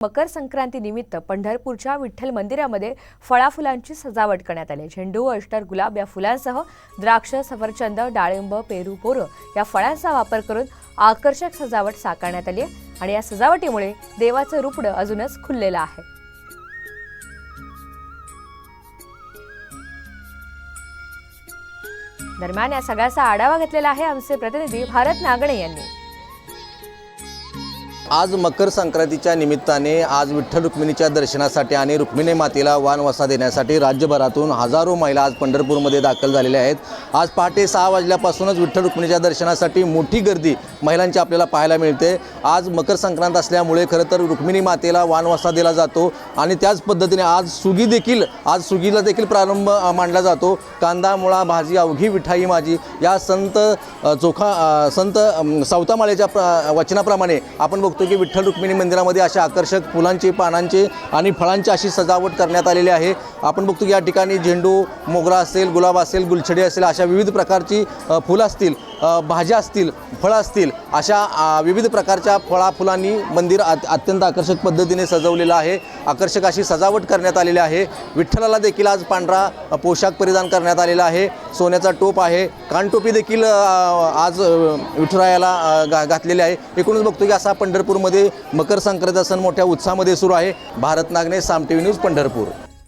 मकर संक्रांती निमित्त पंढरपूरच्या विठ्ठल मंदिरामध्ये फळाफुलांची सजावट करण्यात आली। झेंडू, अष्टर, गुलाब या फुलांसह द्राक्ष, सफरचंद, डाळिंब, पेरू, बोरं या फळांचा वापर करून आकर्षक सजावट साकारण्यात आली आहे आणि या सजावटीमुळे देवाचं रूपडं अजूनच खुललेलं आहे। दरम्यान या सगळ्याचा आढावा घेतलेला आहे आमचे प्रतिनिधी भारत नागणे यांनी। आज मकर संक्रांतीच्या निमित्ताने आज विठ्ठल रुक्मिणीच्या दर्शनासाठी आणि रुक्मिणी मातेला वानवसा देण्यासाठी राज्यभरातून हजारो महिला आज पंढरपूरमध्ये दाखल झालेल्या आहेत। आज पहाटे 6 वाजल्यापासूनच विठ्ठल रुक्मिणीच्या दर्शनासाठी मोठी गर्दी महिलांची आपल्याला पाहायला मिळते। आज मकर संक्रांत असल्यामुळे खरं तर रुक्मिणी मातेला वानवसा दिला जातो आणि त्याच पद्धतीने आज सुगीला देखील प्रारंभ मानला जातो। कांदा, मुळा, भाजी अवघी विठाई माझी या संत सावतामाळेच्या वचनाप्रमाणे आपण बघतो की विठ्ठल रुक्मिणी मंदिरामध्ये अशा आकर्षक फुलांची, पानांची आणि फळांची अशी सजावट करण्यात आलेली आहे। आपण बघतो की या ठिकाणी झेंडू, मोगरा असेल, गुलाब असेल, गुलछडी असेल अशा विविध प्रकारची फुलं असतील, भाज्या असतील, फळं असतील अशा विविध प्रकारच्या फुलांनी मंदिर अत्यंत आकर्षक पद्धतीने सजवलेलं आहे। आकर्षक अशी सजावट करण्यात आलेली आहे। विठ्ठलाला देखील आज पांढरा पोशाख परिधान करण्यात आलेला आहे। सोन्याचा टोप आहे, कानटोपी देखील आज विठुरायाला घातलेली आहे। एकूणच बघतो की असा पंढरपूरमध्ये मकर संक्रांतीचा सण मोठ्या उत्साहामध्ये सुरू आहे। भारत नागणे, साम टीव्ही न्यूज, पंढरपूर।